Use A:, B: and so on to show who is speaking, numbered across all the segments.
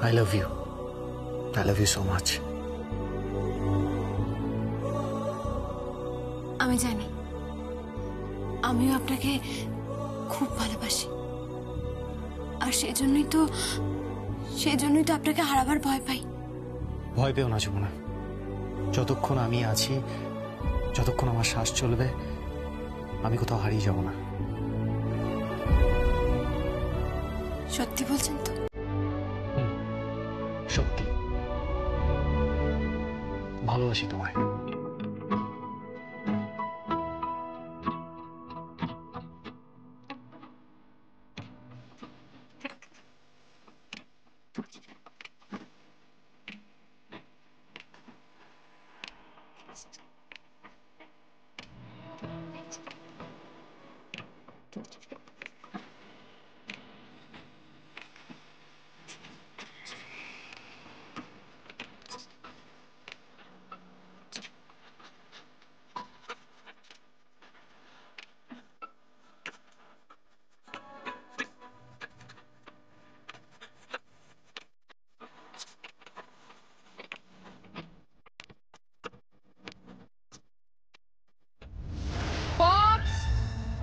A: I love you. I love you so much.
B: আমি জানি আমিও আপনাকে খুব ভালোবাসি, আর সেজন্যই তো আপনাকে হারাবার ভয় পাই।
A: ভয় পেও না যমুনা, যতক্ষণ আমি আছি, যতক্ষণ আমার শ্বাস চলবে, আমি কোথাও হারিয়ে যাব না।
B: সত্যি বলছেন তো?
A: সত্যি, ভালোবাসি তোমায়।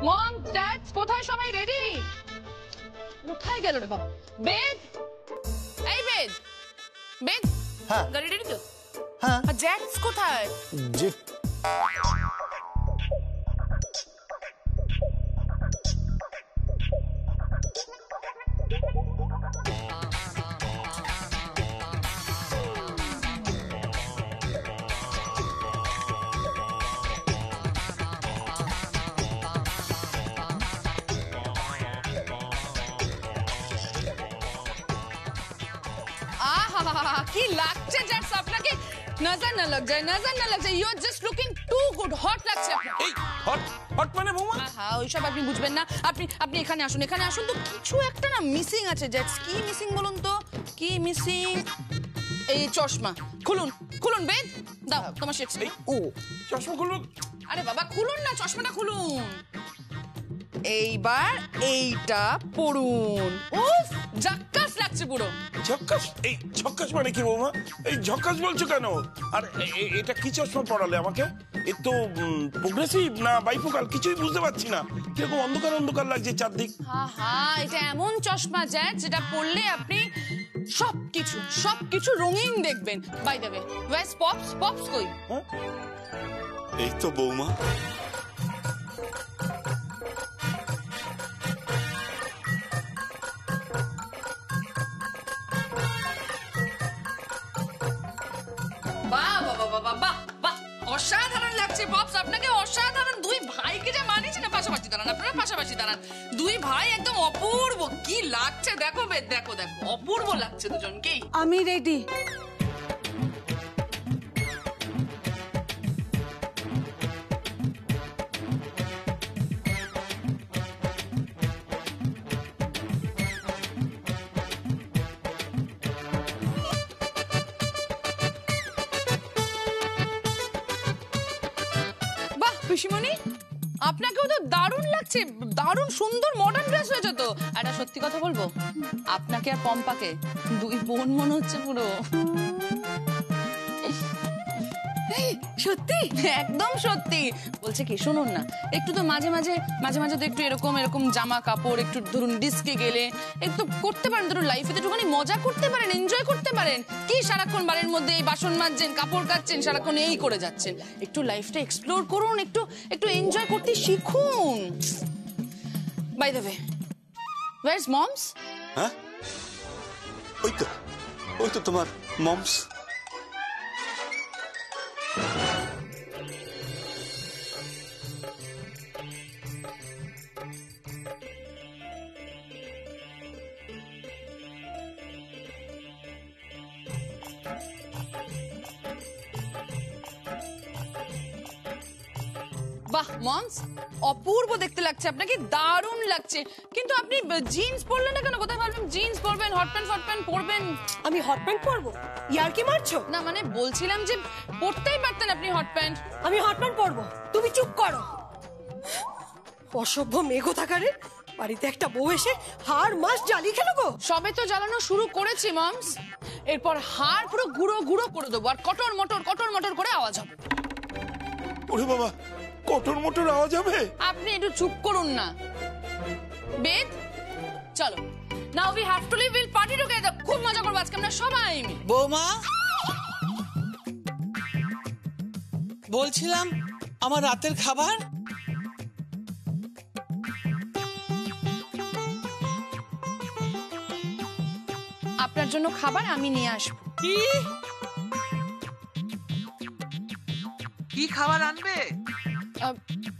C: মম, ড্যাড, কোথায় সবাই রেডি? কোথায় গেল রে বাবা? বেদ, এই বেদ, বেদ,
A: হ্যাঁ
C: গাড়ি রেডি তো?
A: হ্যাঁ।
C: আর জ্যাক্স কোথায়?
A: যে
C: কি লাগছে জ্যাক্স আপনাকে? নজর না লাগ যায়, নজর না লাগ যায়। You are just looking too good. Hot লাগছে আপনাকে।
D: এই হট হট মানে বৌমা?
C: হ্যাঁ, ওইসব আপনি বুঝবেন না। আপনি এখানে আসুন, এখানে আসুন। তো কিছু একটা না মিসিং আছে জ্যাক্স। কি মিসিং বলুন তো? কি মিসিং? এই চশমা খুলুন, খুলুন বেদ, দাও তোমার শেক্স।
D: ও চশমা খুলুন।
C: আরে বাবা খুলুন না, চশমাটা খুলুন। এইবার এইটা পড়ুন। উফ, জাক্কাস লাগছে পুরো।
D: ঝক্কাস? এই ঝক্কাস মানে কি বৌমা? এই ঝক্কাস বলছো কেন? আর এটা কি চশমা পড়ালে আমাকে? এ তো প্রোগ্রেসিভ না বাইফোকাল, কিছুই বুঝতে পারছি না। কিরকম অন্ধকার অন্ধকার লাগছে চারদিক।
C: হ্যাঁ, এটা এমন চশমা জ্যাক যেটা পড়লে আপনি সবকিছু রঙিন দেখবেন। By the way, where's pops কই?
D: এই তো বৌমা।
C: বাহ, অসাধারণ লাগছে পপস আপনাকে, অসাধারণ। দুই ভাইকে যে মানিয়েছে না, পাশাপাশি দাঁড়ান, আপনারা পাশাপাশি দাঁড়ান। দুই ভাই একদম অপূর্ব। কি লাগছে দেখো বেদ, দেখো দেখো, অপূর্ব লাগছে দুজনকেই।
B: আমি রেডি।
C: পিসিমণি, আপনাকেও তো দারুণ লাগছে, দারুণ সুন্দর মডার্ন ড্রেস হয়েছে তো। একটা সত্যি কথা বলবো, আপনাকে আর পম্পাকে দুই বোন মনে হচ্ছে পুরো।
B: সত্যি?
C: একদম সত্যি। বলছে কি শুনুন না, একটু তো মাঝে মাঝে তো একটু এরকম জামা কাপড় একটু ধরুন ডিস্কে গেলে একটু করতে পারেন, ধরুন লাইফে একটুখানি মজা করতে পারেন, এনজয় করতে পারেন। কি সারাক্ষণ বাড়ির মধ্যে এই বাসন মাজছেন, কাপড় কাচ্ছেন, সারাক্ষণ এই করে যাচ্ছেন। একটু লাইফটা এক্সপ্লোর করুন, একটু এনজয় করতে শিখুন। By the way, where's moms?
D: হ্যাঁ, ওই তো তোমার মমস।
C: বাহ মমস, অপূর্ব দেখতে লাগছে আপনাকে, দারুণ লাগছে। কিন্তু আপনি জিন্স পরলেন না কেন? কোথায় ভাবলেন জিন্স পরবেন, হট প্যান্ট পরবেন?
B: আমি হট প্যান্ট পরবো? ইয়ার কি মারছো?
C: না মানে বলছিলাম যে পরতেই পারতেন আপনি হট প্যান্ট।
B: আমি হট প্যান্ট পরবো? তুমি চুপ করো। অসভ্য মেঘ থাকারে বাড়িতে একটা বউ এসে হাড় মাস জ্বালিয়ে খেলো গো।
C: সবে তো জ্বালানো শুরু করেছি মমস, এরপর হাড় পুরো গুঁড়ো গুঁড়ো করে দেবো আর কটর মটর করে আওয়াজ হবে।
D: ওরে বাবা, কটর মটর আওয়াজ হবে?
C: আপনি একটু চুপ করুন না। বেদ, চলো। Now we have to leave, we'll party together. খুব মজা করবো আজকে আমরা সবাই।
E: বৌমা, বলছিলাম আমার রাতের খাবার।
C: আপনার জন্য খাবার আমি নিয়ে আসবো।
E: কি কি খাবার আনবে?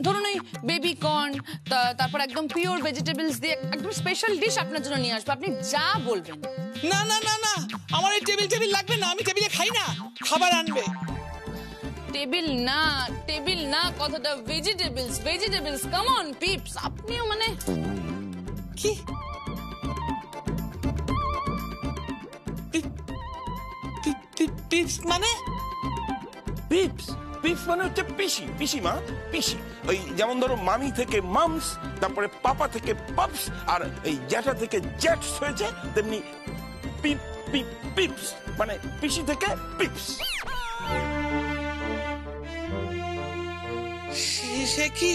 C: ধরুন ওই বেবি কর্ন, তারপর একদম পিওর ভেজিটেবলস দিয়ে একদম স্পেশাল ডিশ আপনার জন্য নিয়ে আসবো, আপনি যা বলবেন।
E: না না না না, আমার এই টেবিল লাগবে না, আমি টেবিলে খাই না। খাবার আনবে।
C: টেবিল না কথাটা ভেজিটেবলস। কাম অন পিপস, আপনিও মানে
E: কি টিপস মানে?
D: পিপস পিপস মানে হচ্ছে পিসি, পিসিমা, পিসি। ওই যেমন ধরো মামি থেকে মামস, তারপরে পাপা থেকে পাপস, আর এই জ্যাঠা থেকে জ্যাটস হয়েছে, তেমনি পিপ পিপ পিপস মানে পিসি থেকে পিপস।
E: সে কি?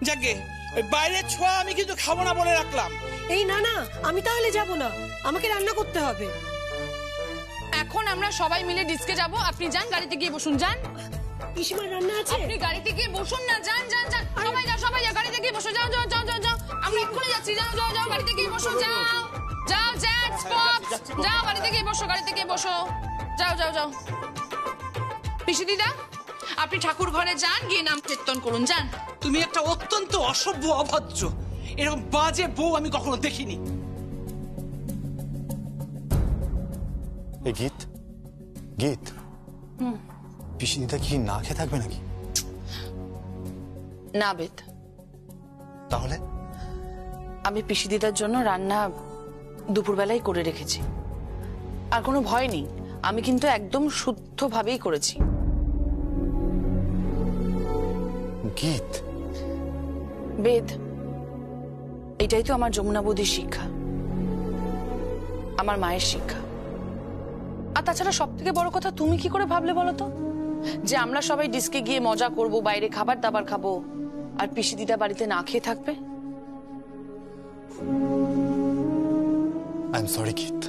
E: যাকে ওই বাইরের ছোঁয়া আমি কিন্তু খাবো না বলে রাখলাম।
B: এই না না, আমি তাহলে যাব না, আমাকে রান্না করতে হবে।
C: এখন আমরা সবাই মিলে ডিস্কে যাব, আপনি যান, গাড়িতে গিয়ে বসুন। যান,
B: পিসিমার রান্না আছে।
C: আপনি গাড়িতে গিয়ে বসুন না, যান। সবাই যাও গাড়িতে গিয়ে বসো। যাও আমরা এক্ষুনি যাচ্ছি। যাও গাড়িতে গিয়ে বসো। যাও জ্যাটস পপস, যাও গাড়িতে গিয়ে বসো। যাও পিসি দিদা, আপনি ঠাকুর ঘরে যান, গিয়ে নাম কীর্তন করুন। যান।
E: তুমি একটা অত্যন্ত অসভ্য, অভদ্র, এরকম বাজে বউ আমি কখনো দেখিনি।
A: এই গীত পিসিদিদা কি না খেয়ে থাকবে নাকি?
C: না বেদ,
A: তাহলে
C: আমি পিসি দিদার জন্য রান্না দুপুরবেলায় করে রেখেছি, আর কোনো ভয় নেই। আমি কিন্তু একদম শুদ্ধভাবেই করেছি।
A: গীত,
C: বেদ, এটাই তো আমার যমুনা বৌদির শিক্ষা, আমার মায়ের শিক্ষা। আর তাছাড়া সব থেকে বড় কথা, তুমি কি করে ভাবলে বলো তো যে আমরা সবাই ডিস্কে গিয়ে মজা করব, বাইরে খাবার দাবার খাবো, আর পিসি দিদা বাড়িতে না খেয়ে থাকবে?
A: আই এম সরি গীত,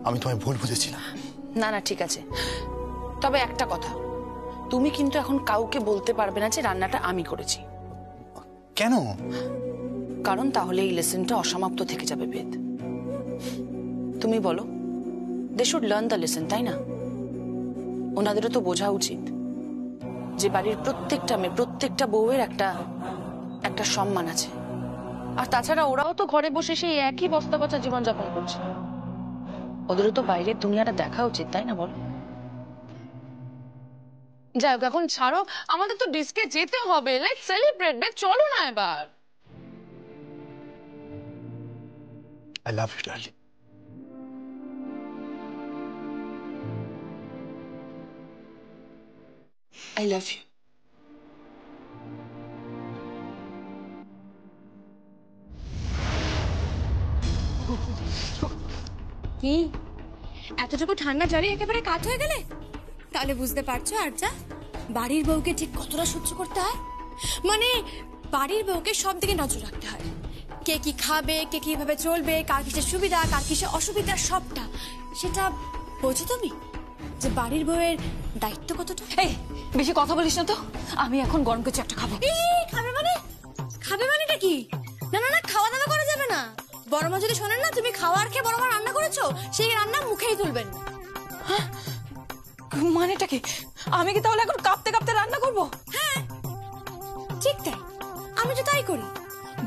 A: আমি তোমায় ভুল বুঝেছিলাম।
C: না ঠিক আছে, তবে একটা কথা, তুমি কিন্তু এখন কাউকে বলতে পারবে না যে রান্নাটা আমি করেছি।
A: কেন?
C: কারণ তাহলে এই লেসনটা অসমাপ্ত থেকে যাবে বেদ। তুমি বলো, they should learn the lesson, তাই না? ওনাদেরও তো বোঝা উচিত যে বাড়ির প্রত্যেকটা মেয়ে, প্রত্যেকটা বউয়ের একটা সম্মান আছে। আর তাছাড়া ওরাও তো ঘরে বসে সেই একই বস্তা পচা জীবনযাপন করছে, ওদেরও তো বাইরের দুনিয়াটা দেখা উচিত, তাই না বল? যাই হোক, এখন ছাড়ো, আমাদের তো ডিস্কে যেতে হবে। Let's celebrate. চলো না এবার।
A: I love you darling.
C: I love you.
B: কি এতটুকু ঠান্ডা জলে একেবারে কাঠ হয়ে গেলে? তাহলে বুঝতে পারছো আরজা, বাড়ির বউকে ঠিক কতটা সহ্য করতে হয়। মানে বাড়ির বউকে সব দিকে নজর রাখতে হয়, কে কি খাবে, কে কিভাবে চলবে, কার কিসের সুবিধা, কার কিসের অসুবিধা, সবটা। সেটা বোঝো তুমি যে বাড়ির বউয়ের দায়িত্ব কতটা?
F: এই বেশি কথা বলিস না তো, আমি এখন গরম কিছু একটা খাবো।
B: খাবে মানেটা কি? না না না, খাওয়া দাওয়া করা যাবে না। বড় মা যদি শোনেন না তুমি খাওয়ার খেয়ে বড় মা রান্না করেছো, সেই রান্না মুখেই তুলবেন না।
F: মানেটা কি? আমি কি তাহলে এখন কাঁপতে কাঁপতে রান্না করবো?
B: হ্যাঁ ঠিক তাই, আমি তো তাই করি।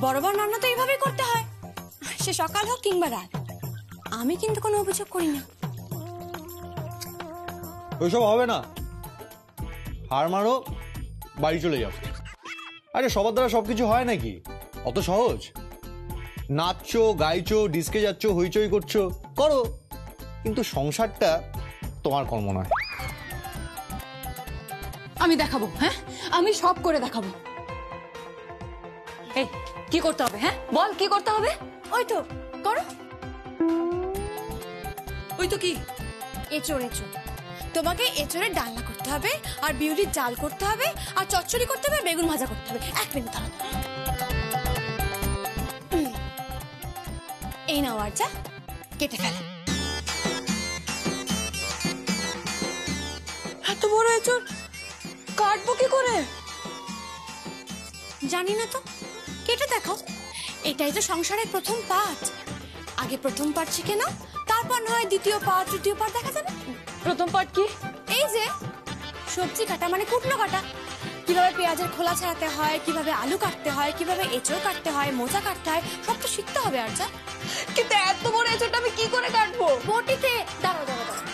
B: বড় বড় রান্না তো এইভাবেই করতে হয়, সে সকাল হোক কিংবা রাত। আমি কিন্তু কোনো অভিযোগ করি না।
G: ওইসব হবে না, হার মারো, বাড়ি চলে যাও। আরে সবার দ্বারা সবকিছু হয় নাকি? অত সহজ? নাচছো, গাইছো, ডিস্কে যাচ্ছ, হইচই করছো, করো, কিন্তু সংসারটা তোমার কর্ম নয়।
F: আমি দেখাবো, হ্যাঁ আমি সব করে দেখাবো। এই কি করতে হবে? হ্যাঁ বল, কি করতে হবে?
B: ওই তো করো।
C: ওই তো কি?
B: এঁচড় এঁচড়। তোমাকে এঁচড়ের ডালনা করতে হবে, আর বিউলির জাল করতে হবে, আর চচ্চড়ি করতে হবে, বেগুন ভাজা করতে হবে। 1 মিনিট দাঁড়াও। এই নাও আরজা, কেটে ফেলো।
C: এত বড় এঁচড় কাটবো কি করে?
B: জানি না তো, কেটে দেখো। এটাই তো সংসারের প্রথম পার্ট। আগে প্রথম পার্ট শিখে নাও, তারপর নয় দ্বিতীয় পার্ট, তৃতীয় পার্ট দেখা যাবে।
F: প্রথম পার্ট কি?
B: এই যে সবজি কাটা, মানে কুটনো কাটা। কিভাবে পেঁয়াজের খোলা ছাড়াতে হয়, কিভাবে আলু কাটতে হয়, কিভাবে এঁচড় কাটতে হয়, মোচা কাটতে হয়, সব তো শিখতে হবে আরজা।
F: কিন্তু এত বড় এঁচড়টা আমি কি করে কাটবো?
B: বটিতে। দাঁড়াও দাঁড়াও দাঁড়াও।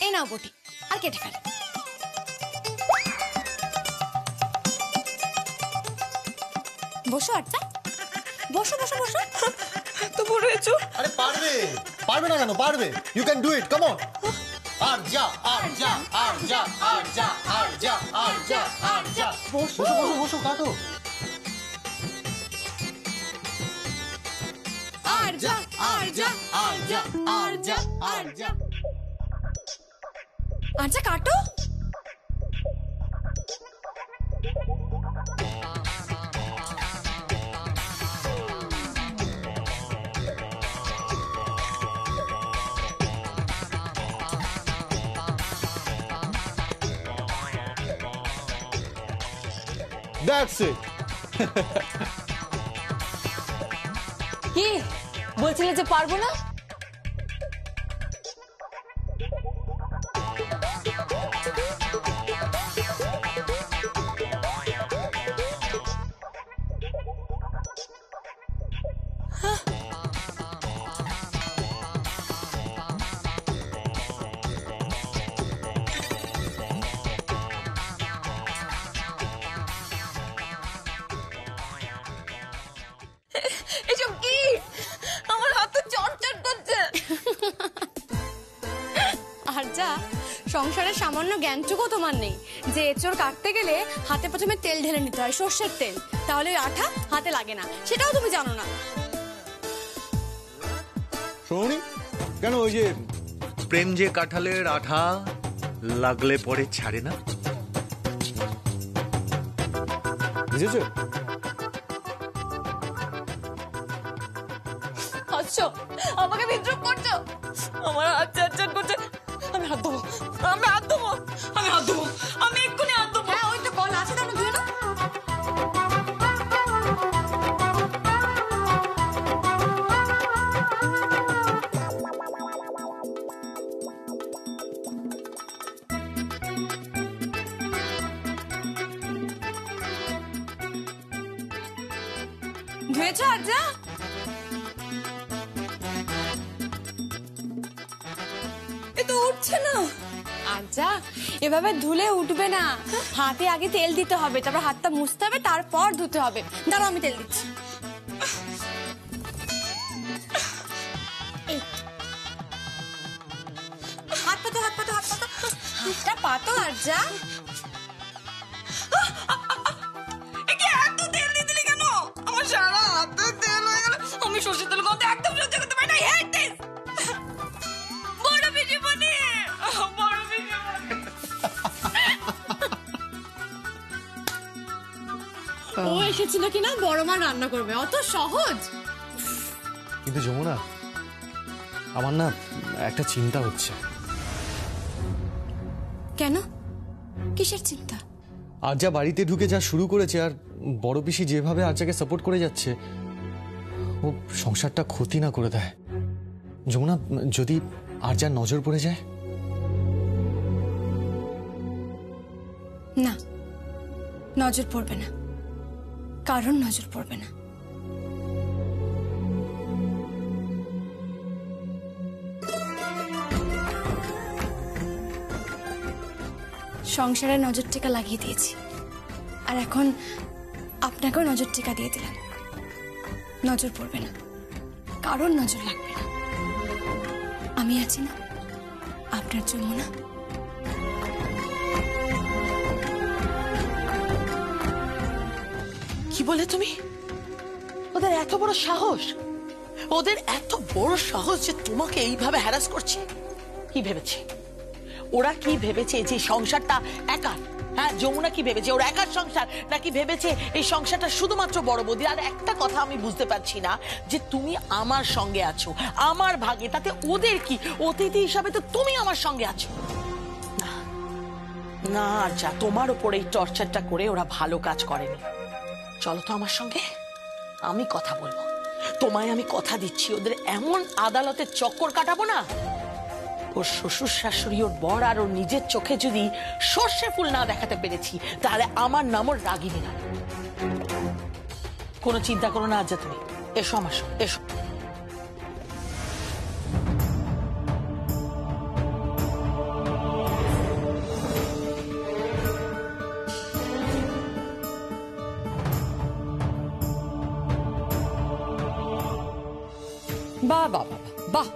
B: এই নাও বটি, আর কেটে ফেলো। বসো আরজা, বসো বসো বসো।
C: এত বড় এঁচড়।
G: আরে পারবে, পারবে না কেন? পারবে, you can do it, come on. আরজা আরজা আরজা আরজা আরজা আরজা আরজা। বসো বসো বসো, কাটো।
B: আরজা আরজা আরজা আরজা আরজা। আরজা কাটো।
G: That's it.
F: কি বলছিলে যে পারবো না?
C: এসব কি? আমার হাত তো চটচট করছে।
B: আরজা, সংসারের সামান্য জ্ঞানটুকু তোমার নেই যে এঁচড় কাটতে গেলে হাতে প্রথমে তেল ঢেলে নিতে হয়, সর্ষের তেল, তাহলে ওই আঠা হাতে লাগে না। সেটাও তুমি জানো না।
G: শোনি কেন? ওই যে প্রেম যে কাঁঠালের আঠা লাগলে পরে ছাড়ে না, বুঝেছো?
F: হাসছো, আমাকে বিদ্রুপ করছো। আমার হাত চটচট করছে। আমি হাত দেবো, আমি হাত দেবো, আমি হাত দেবো, আমি এক্ষুনি হাত দেবো।
B: হ্যাঁ, ওই তো কল আছে, তাহলে ধুয়ে নাও। ধুয়েছো আরজা?
C: এ তো উঠছে না।
B: আচ্ছা, এভাবে ধুলে উঠবে না। হাতে আগে তেল দিতে হবে, তারপর হাতটা মুছতে হবে, তারপর ধুতে হবে। দাঁড়াও, আমি তেল দিচ্ছি। এই। হাত পাতো, হাত পাতো, হাত পাতো। হাতটা পাতো আরজা।
C: একে এত তেল দিয়ে দিলি কেন? আমার সারা হাতে তেল হয়ে গেল। আমি সর্ষের তেল গন্ধ একদম সহ্য করতে পারি না। Hate this. বড় পিসি বনি, বড় পিসি বনি।
B: ও এসেছিল কিনা বড় মা রান্না করবে, অত সহজ?
A: কিন্তু যমুনা, আমার না একটা চিন্তা হচ্ছে।
B: কেন? কিসের চিন্তা?
A: আরজা বাড়িতে ঢুকে যা শুরু করেছে, আর বড় পিসি যেভাবে আরজাকে সাপোর্ট করে যাচ্ছে, ও সংসারটা ক্ষতি না করে দেয়। যমুনা, যদি আরজার নজর পড়ে যায়?
B: না, নজর পড়বে না, কারণ নজর পড়বে না। সংসারে নজর টিকা লাগিয়ে দিয়েছি, আর এখন আপনাকেও নজর টিকা দিয়ে দিলাম। নজর পড়বে না, কারোর নজর লাগবে না। আমি আছি না আপনার জন্য না?
E: কি বলে তুমি? ওদের এত বড় সাহস, ওদের এত বড় সাহস যে তোমাকে এইভাবে হ্যারাস করছে। কি ভেবেছে ওরা? কি ভেবেছে যে সংসারটা একার? হ্যাঁ, যমুনা কি ভেবেছে ওর একার সংসার, নাকি ভেবেছে এই সংসারটা শুধুমাত্র বড় বৌদি? আর একটা কথা আমি বুঝতে পারছি না, যে তুমি আমার সঙ্গে আছো, আমার ভাগে, তাতে ওদের কি? অতিথি হিসাবে তো তুমি আমার সঙ্গে আছো। না না, যা তোমার উপর এই টর্চারটা করে ওরা ভালো কাজ করেনি। চলো তো আমার সঙ্গে, আমি কথা বলবো। তোমায় আমি কথা দিচ্ছি, ওদের এমন আদালতের চক্কর কাটাবো না, ওর শ্বশুর শাশুড়ি, ওর বর আর ওর নিজের চোখে যদি সর্ষে ফুল না দেখাতে পেরেছি, তাহলে আমার নামও রাগিনী না। কোনো চিন্তা করো না, আজ তুমি এসো আমার সঙ্গে, এসো।
F: বাহ বাহ বাহ বাহ,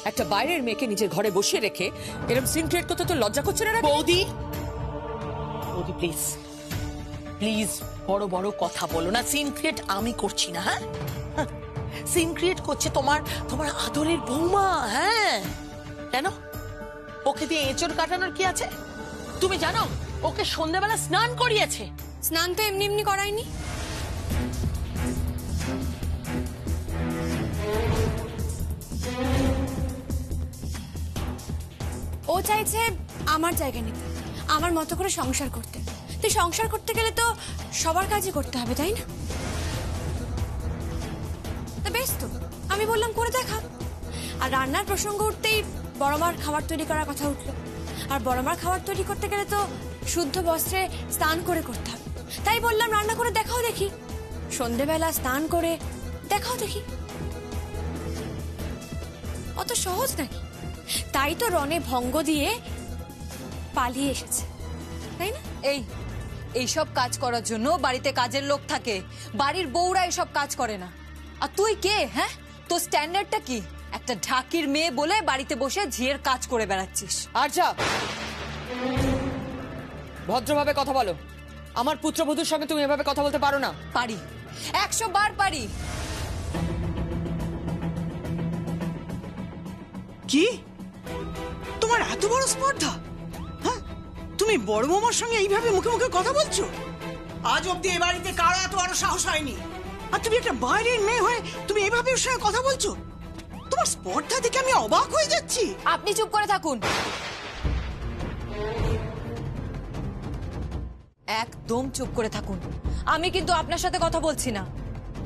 F: একটা বাইরের মেয়েকে নিজের ঘরে বসিয়ে রেখে এরকম সিন ক্রিয়েট করতে তো লজ্জা করছে না?
E: বৌদি, বৌদি প্লিজ প্লিজ বড় বড় কথা বলো না। সিন ক্রিয়েট আমি করছি না। হ্যাঁ, সিন ক্রিয়েট করছে তোমার তোমার আদরের বৌমা। হ্যাঁ, কেন? ওকে দিয়ে এঁচড় কাটানোর কি আছে? তুমি জানো ওকে সন্ধ্যাবেলা স্নান করিয়েছে।
B: স্নান তো এমনি এমনি করায়নি। ও চাইছে আমার জায়গা নিতে, আমার মতো করে সংসার করতে। তো সংসার করতে গেলে তো সবার কাজই করতে হবে, তাই না? তা বেশ, তো আমি বললাম করে দেখা। আর রান্নার প্রসঙ্গ উঠতেই বড়মার খাবার তৈরি করার কথা উঠলো। আর বড়মার খাবার তৈরি করতে গেলে তো শুদ্ধ বস্ত্রে স্নান করে করতে হবে। তাই বললাম রান্না করে দেখাও দেখি, সন্ধেবেলা স্নান করে দেখাও দেখি। অত সহজ নাকি? তাই তো রনে ভঙ্গ দিয়ে পালিয়ে এসেছে, তাই না?
H: এইসব কাজ করার জন্য বাড়িতে কাজের লোক থাকে, বাড়ির বউরা এসব কাজ করে না। আর তুই কে? হ্যাঁ, তোর স্ট্যান্ডার্ডটা কি? একটা ঢাকির মেয়ে বলে বাড়িতে বসে ঝিয়ের কাজ করে বেড়াচ্ছিস।
F: আচ্ছা, ভদ্রভাবে কথা বলো। আমার পুত্রবধূর সঙ্গে তুমি এভাবে কথা বলতে পারো না।
H: পারি, 100 বার পারি।
I: কি তোমার এত বড় স্পর্ধা? হ্যাঁ, তুমি বড় মামার সঙ্গে এইভাবে মুখে মুখে কথা বলছো? আজ অব্দি এ বাড়িতে কারো এত বড় সাহস হয়নি। আর তুমি একটা বাইরের মেয়ে হয়ে তুমি এভাবে ওর সঙ্গে কথা বলছো? তোমার স্পর্ধা দেখে আমি অবাক হয়ে যাচ্ছি।
H: আপনি চুপ করে থাকুন, একদম চুপ করে থাকুন। আমি কিন্তু আপনার সাথে কথা বলছি না,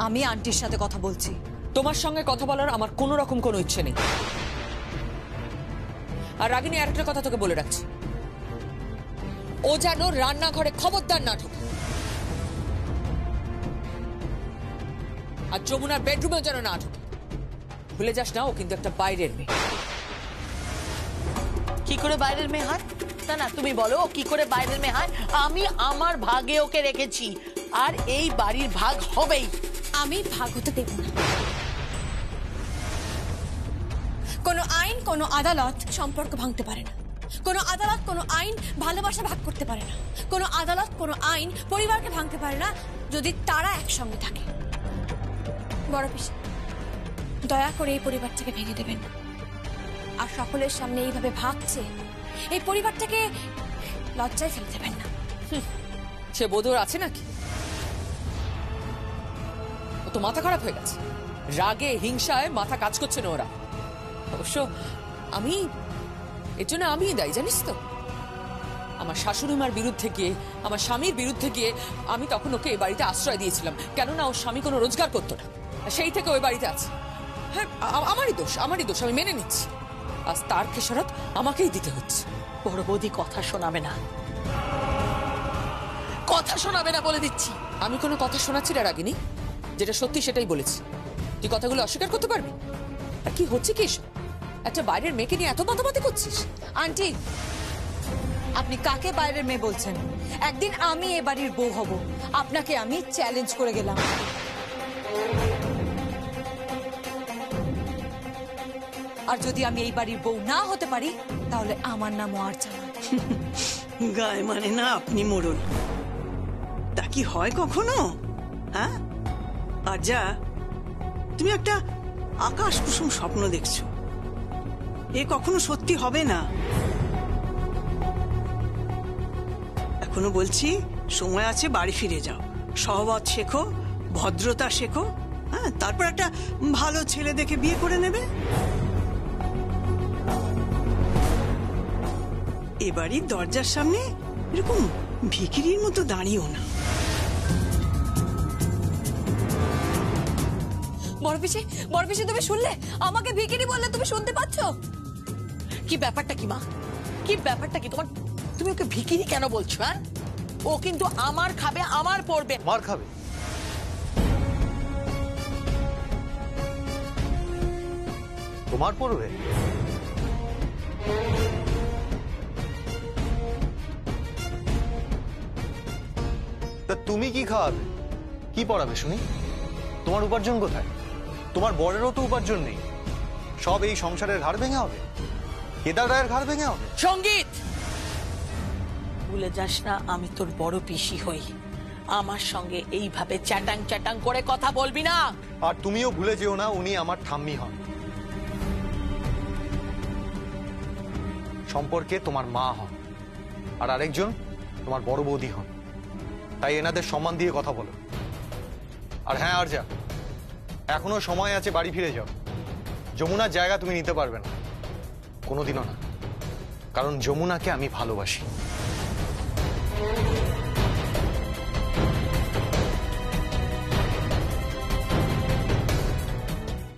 H: আমি আন্টির সাথে কথা বলছি।
F: তোমার সঙ্গে কথা বলার আমার কোনো রকম কোনো ইচ্ছে নেই। আর রাগিনী, আরেকটা কথা তোকে বলে রাখছি, ও যেন রান্নাঘরে খবরদার না ঢোকে। আর যমুনার বেডরুমেও যেন না ঢোকে। ভুলে যাস না, ও কিন্তু একটা বাইরের মেয়ে।
E: কি করে বাইরের মেয়ে হয়? না না, তুমি বলো ও কি করে বাইরের মেয়ে হয়? আমি আমার ভাগে ওকে রেখেছি, আর এই বাড়ির ভাগ হবেই।
B: আমি ভাগ হতে দেব না। কোনো আইন, কোনো আদালত সম্পর্ক ভাঙতে পারে না। কোনো আদালত, কোনো আইন ভালোবাসা ভাগ করতে পারে না। কোনো আদালত, কোনো আইন পরিবারকে ভাঙতে পারে না যদি তারা একসঙ্গে থাকে। বড় পিসি, দয়া করে এই পরিবারটাকে ভেঙে দেবেন। আর সকলের সামনে এইভাবে ভাগছে এই পরিবারটাকে লজ্জায় ফেলে দেবেন না।
F: সে বোধর আছে নাকি? ও তো মাথা খারাপ হয়ে গেছে, রাগে হিংসায় মাথা কাজ করছে না ওরা। অবশ্য আমি এর জন্য আমি দায়ী, জানিস তো। আমার শাশুড়ি মার বিরুদ্ধে গিয়ে, আমার স্বামীর বিরুদ্ধে গিয়ে আমি তখন ওকে এই বাড়িতে আশ্রয় দিয়েছিলাম, কেননা ওর স্বামী কোনো রোজগার করতো না। সেই থেকে ওই বাড়িতে আছে। হ্যাঁ, আমারই দোষ, আমি মেনে নিচ্ছি। আজ তার খেসারত আমাকেই দিতে হচ্ছে।
E: বড় বৌদি কথা শোনাবে না, কথা শোনাবে না বলে দিচ্ছি।
F: আমি কোনো কথা শোনাচ্ছি না রাগিনী, যেটা সত্যি সেটাই বলেছি। তুই কথাগুলো অস্বীকার করতে পারবি? আর কি হচ্ছে কি এসব? একটা বাইরের মেয়েকে নিয়ে এত মাতামাতি করছিস?
H: আন্টি, আপনি কাকে বাইরের মেয়ে বলছেন? একদিন আমি এ বাড়ির বউ হব, আপনাকে আমি চ্যালেঞ্জ করে গেলাম। আর যদি আমি এই বাড়ির বউ না হতে পারি, তাহলে আমার নামও আরচা না।
I: গায়ে মানে না আপনি মোড়ল, তা কি হয় কখনো? হ্যাঁ? আর যা, তুমি একটা আকাশ কুসুম স্বপ্ন দেখছো, এ কখনো সত্যি হবে না। এখনো বলছি সময় আছে, বাড়ি ফিরে যাও, সহবত শেখো, ভদ্রতা শেখো, হ্যাঁ, তারপর একটা ভালো ছেলে দেখে বিয়ে করে নেবে। এ বাড়ির দরজার সামনে এরকম ভিখিরির মতো দাঁড়িয়েও না।
H: বড় পিসি তুমি শুনলে? আমাকে ভিখিরি বললে, তুমি শুনতে পাচ্ছ?
E: কি ব্যাপারটা কি মা? কি ব্যাপারটা কি তোমার? তুমি ওকে ভিখিরি কেন বলছো? হ্যাঁ, ও কিন্তু আমার খাবে, আমার পড়বে।
G: মার খাবে? তোমার পড়বে? তা তুমি কি খাওয়াবে? কি পড়াবে শুনি? তোমার উপার্জন কোথায়? তোমার বরেরও তো উপার্জন নেই, সব এই সংসারের ঘাড় ভেঙে হবে, কেদার রায়ের ঘাড় ভেঙে হবে।
E: সঙ্গীত, ভুলে যাস না আমি তোর বড় পিসি হই। আমার সঙ্গে এইভাবে চ্যাটাং চ্যাটাং করে কথা বলবি না।
G: আর তুমিও ভুলে যেও না উনি আমার ঠাম্মি হন, সম্পর্কে তোমার মা হন, আর আরেকজন তোমার বড় বৌদি হন। তাই এনাদের সম্মান দিয়ে কথা বলো। আর হ্যাঁ, আর যা, এখনো সময় আছে, বাড়ি ফিরে যাও। যমুনার জায়গা তুমি নিতে পারবে না, কোনোদিনও না, কারণ যমুনাকে আমি ভালোবাসি।